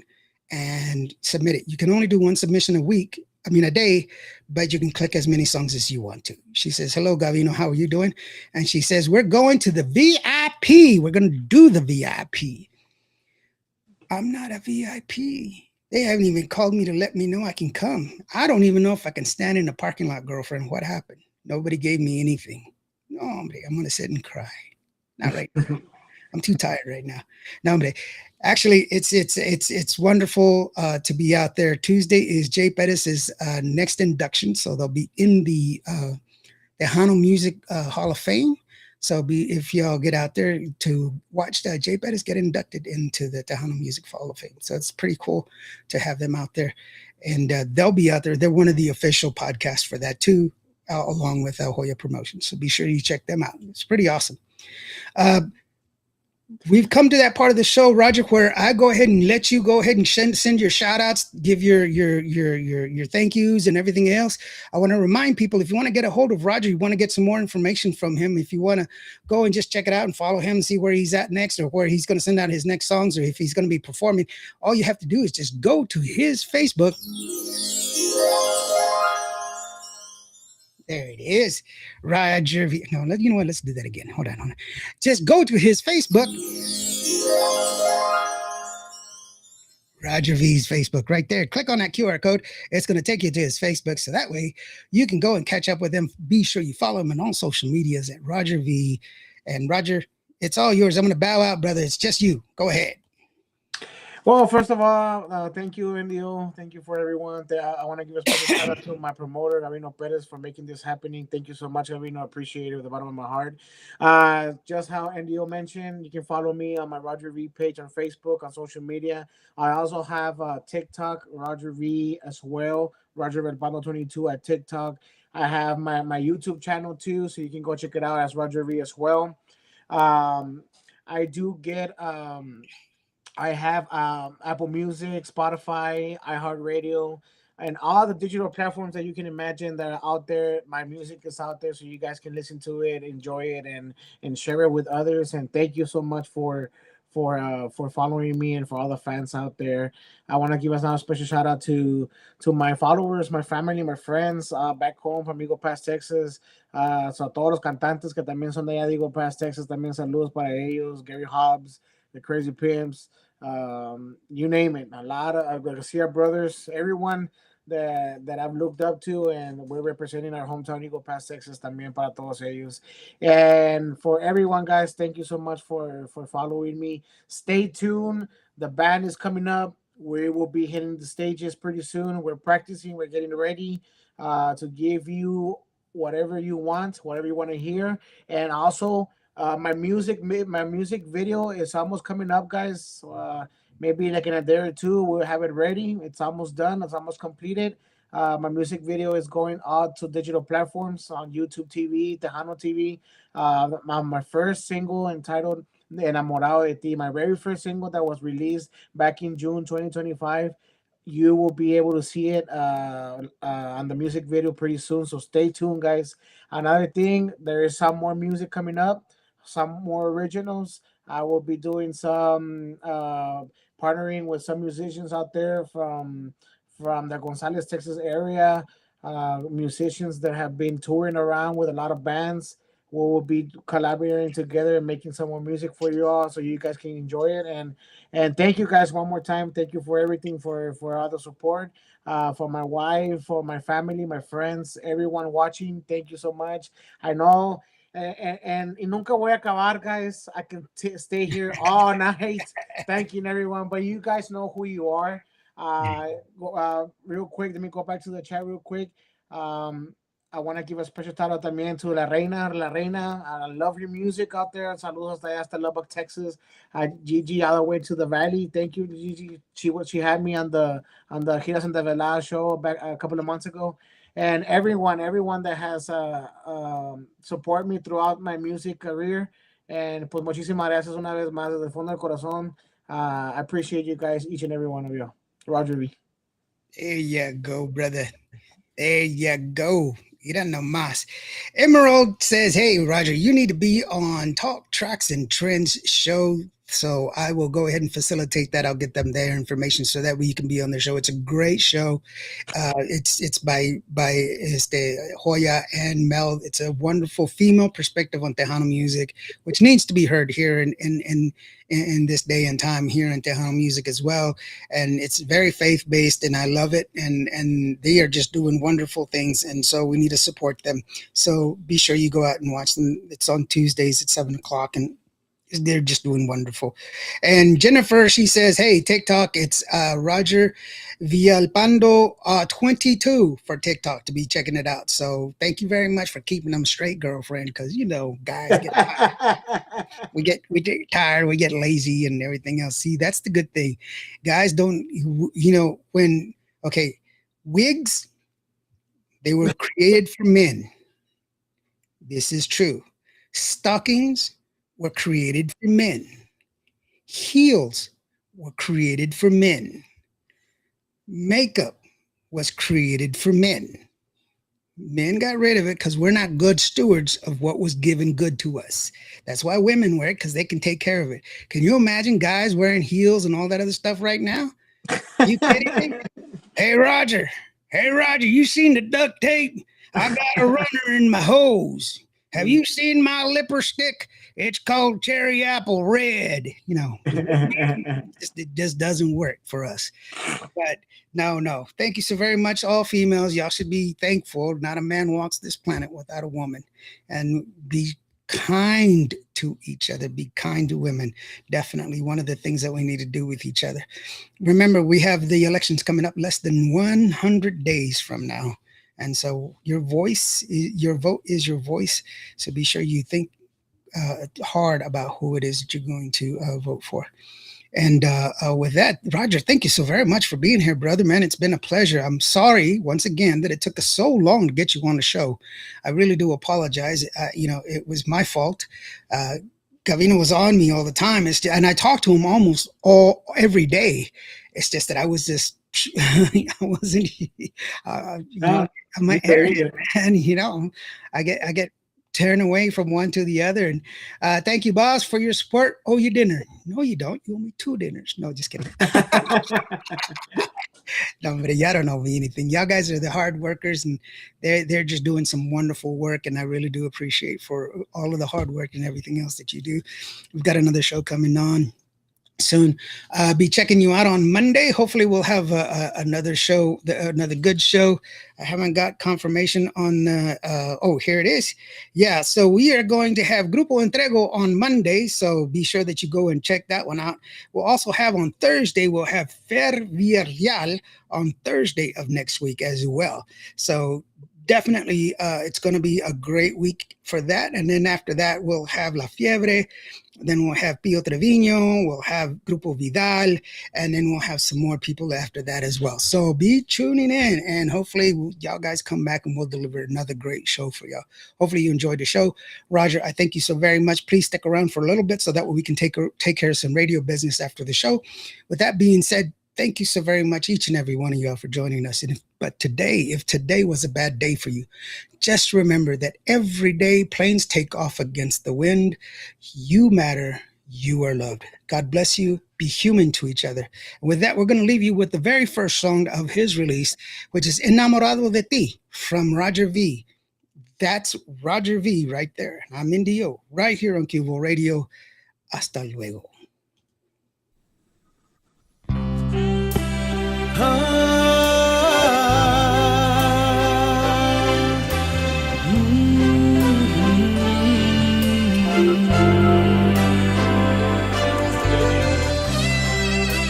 and submit it. You can only do one submission a day, but you can click as many songs as you want to. She says, hello, Gavino, how are you doing? And she says, we're going to the VIP. We're going to do the VIP. I'm not a VIP. They haven't even called me to let me know I can come. I don't even know if I can stand in the parking lot, girlfriend. What happened? Nobody gave me anything. No, I'm going to sit and cry. Not right now. I'm too tired right now. No, but actually, it's wonderful to be out there. Tuesday is Jay Pettis' next induction, so they'll be in the Tejano Music Hall of Fame. So if y'all get out there to watch Jay Pettis get inducted into the Tejano Music Hall of Fame. So it's pretty cool to have them out there, and they'll be out there. They're one of the official podcasts for that too, along with Hoya Promotions. So be sure you check them out. It's pretty awesome. We've come to that part of the show, Roger, where I go ahead and let you go ahead and send your shout outs, give your thank yous and everything else. I want to remind people, if you want to get a hold of Roger, you want to get some more information from him, if you want to go and just check it out and follow him and see where he's at next, or where he's going to send out his next songs, or if he's going to be performing, all you have to do is just go to his Facebook. There it is. Roger V. No, you know what? Let's do that again. Hold on. Just go to his Facebook. Roger V's Facebook right there. Click on that QR code. It's going to take you to his Facebook. So that way you can go and catch up with him. Be sure you follow him on all social medias at Roger V. And Roger, it's all yours. I'm going to bow out, brother. It's just you. Go ahead. Well, first of all, thank you, Indio. Thank you for everyone. I want to give a special shout out to my promoter, Gavino Perez, for making this happening. Thank you so much, Gavino. I appreciate it with the bottom of my heart. Just how Indio mentioned, you can follow me on my Roger V page on Facebook, on social media. I also have TikTok, Roger V as well, Roger Verbano 22 at TikTok. I have my YouTube channel too, so you can go check it out as Roger V as well. Um, I do get I have Apple Music, Spotify, iHeartRadio, and all the digital platforms that you can imagine that are out there. My music is out there, so you guys can listen to it, enjoy it, and share it with others. And thank you so much for following me and for all the fans out there. I want to give us now a special shout out to my followers, my family, my friends back home from Eagle Pass, Texas. So a todos los cantantes que también son de allá de Eagle Pass, Texas, también saludos para ellos. Gary Hobbs, the Crazy Pimps, you name it. A lot of Garcia brothers, everyone that I've looked up to, and we're representing our hometown Eagle Pass, Texas, también para todos ellos. And for everyone, guys, thank you so much for following me. Stay tuned. The band is coming up. We will be hitting the stages pretty soon. We're practicing. We're getting ready to give you whatever you want to hear, and also my music video is almost coming up, guys. Maybe like in a day or two, we'll have it ready. It's almost done. It's almost completed. My music video is going out to digital platforms on YouTube TV, Tejano TV. My first single entitled "Enamorado de Ti," my very first single that was released back in June 2025. You will be able to see it on the music video pretty soon. So stay tuned, guys. Another thing, there is some more music coming up, some more originals. I will be doing some partnering with some musicians out there from the Gonzales, Texas area. Musicians that have been touring around with a lot of bands. We will be collaborating together and making some more music for you all, so you guys can enjoy it. And thank you guys one more time. Thank you for everything, for all the support. For my wife, for my family, my friends, everyone watching. Thank you so much. I know y nunca voy a acabar, guys. I can stay here all night thanking everyone, but you guys know who you are. Real quick, let me go back to the chat real quick. Um, I want to give a special shout out también to La Reina. La Reina, I love your music out there. Saludos hasta Lubbock, Texas. Gigi, all the way to the Valley. Thank you, Gigi. She had me on the Giras and the Velada show back a couple of months ago, and everyone that has support me throughout my music career. And pues muchísimas gracias una vez más desde el fondo del corazón. I appreciate you guys, each and every one of you. Roger V. There you go, brother. There you go. Mira nomás. Emerald says, hey, Roger, you need to be on Talk Tracks and Trends show. So I will go ahead and facilitate that. I'll get them their information so that way you can be on their show. It's a great show. It's by Hoya and Mel. It's a wonderful female perspective on Tejano music, which needs to be heard here in this day and time here in Tejano music as well. And it's very faith-based, and I love it. And they are just doing wonderful things, and so we need to support them. So be sure you go out and watch them. It's on Tuesdays at 7:00, and they're just doing wonderful. And Jennifer, she says, hey, TikTok, it's Roger Villalpando 22 for TikTok to be checking it out. So thank you very much for keeping them straight, girlfriend, because guys get tired. we get tired, we get lazy and everything else. See, that's the good thing. Guys don't, wigs, they were created for men. This is true. Stockings were created for men. Heels were created for men. Makeup was created for men. Men got rid of it because we're not good stewards of what was given good to us. That's why women wear it, because they can take care of it. Can you imagine guys wearing heels and all that other stuff right now? You kidding me? Hey, Roger, you seen the duct tape? I got a runner in my hose. Have you seen my lipstick? It's called cherry apple red. It just doesn't work for us. But no. Thank you so very much, all females. Y'all should be thankful. Not a man walks this planet without a woman. And be kind to each other. Be kind to women. Definitely one of the things that we need to do with each other. Remember, we have the elections coming up less than 100 days from now. And so your vote is your voice. So be sure you think hard about who it is that you're going to vote for. And with that, Roger, thank you so very much for being here, brother, man. It's been a pleasure. I'm sorry once again that it took us so long to get you on the show. I really do apologize. It was my fault. Gavino was on me all the time, and I talked to him almost every day. It's just that I was just I wasn't. I'm my area, and I get turn away from one to the other. And thank you, boss, for your support. Oh, your dinner. No, you don't. You owe me 2 dinners. No, just kidding. No, but y'all don't owe me anything. Y'all guys are the hard workers, and they're just doing some wonderful work, and I really do appreciate for all of the hard work and everything else that you do. We've got another show coming on soon. Be checking you out on Monday. Hopefully we'll have another show, another good show. I haven't got confirmation on here it is. Yeah, so we are going to have Grupo Entrego on Monday, so be sure that you go and check that one out. We'll also have on Thursday, we'll have Fer Villarreal on Thursday of next week as well. So definitely it's going to be a great week for that. And then after that, we'll have La Fiebre. Then we'll have Pio Trevino, we'll have Grupo Vidal, and then we'll have some more people after that as well. So be tuning in, and hopefully y'all guys come back and we'll deliver another great show for y'all. Hopefully you enjoyed the show. Roger, I thank you so very much. Please stick around for a little bit so that we can take care of some radio business after the show. With that being said, thank you so very much, each and every one of y'all, for joining us. But if today was a bad day for you, just remember that every day planes take off against the wind. You matter. You are loved. God bless you. Be human to each other. And with that, we're going to leave you with the very first song of his release, which is Enamorado de Ti from Roger V. That's Roger V right there. I'm Indio, right here on Cubo Radio. Hasta luego.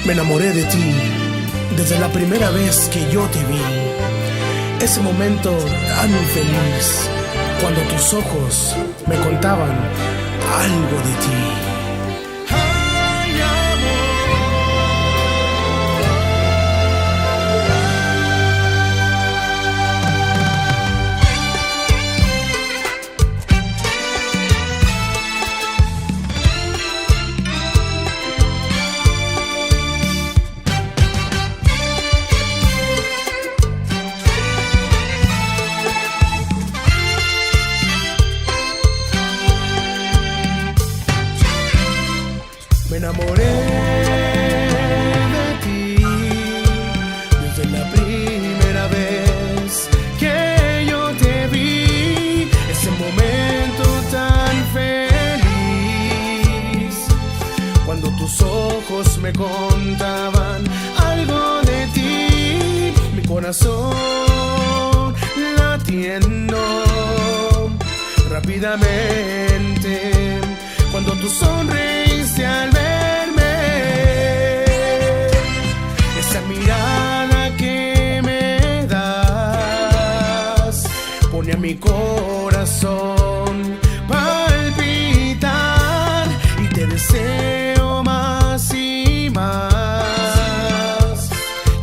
Me enamoré de ti desde la primera vez que yo te vi. Ese momento tan feliz cuando tus ojos me contaban algo de ti. Me enamoré de ti desde la primera vez que yo te vi. Ese momento tan feliz cuando tus ojos me contaban algo de ti. Mi corazón latiendo rápidamente cuando tú sonreíste al verme. Esa mirada que me das pone a mi corazón palpitar y te deseo más y más.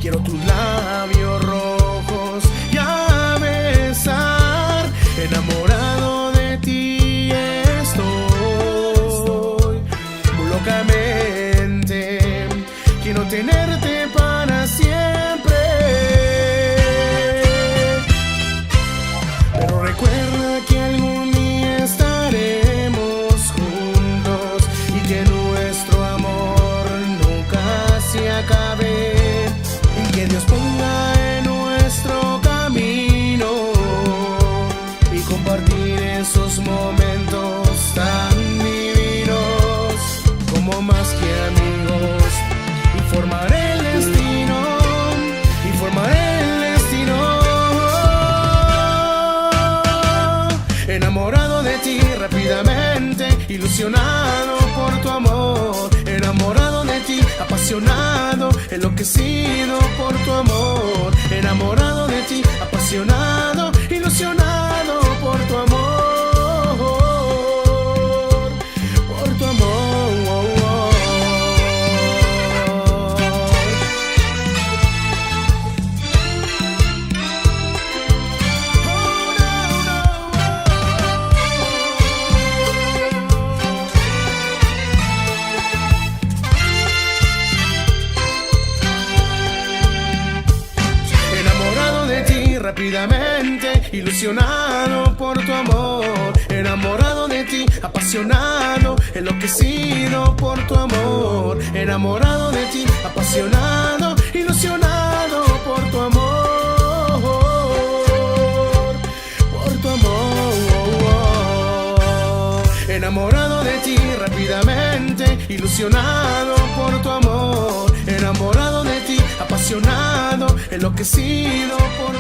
Quiero tus labios rojos y a besar, enamorado de ti estoy locamente. Quiero tenerte para siempre. Pero recuerda que algún día estaremos juntos y que nuestro amor nunca se acabe y que Dios ponga en nuestro camino y compartir esos momentos tan divinos como más que amigos. Y formaré el destino, y formaré el destino. Enamorado de ti rápidamente. ilusionado por tu amor, enamorado de ti, apasionado, enloquecido por tu amor, enamorado de ti, apasionado, ilusionado por tu amor, por tu amor. Rápidamente, ilusionado por tu amor, enamorado de ti, apasionado, enloquecido por tu amor, enamorado de ti, apasionado, ilusionado por tu amor, por tu amor, enamorado de ti rápidamente, ilusionado por tu amor, enamorado de ti, apasionado, enloquecido por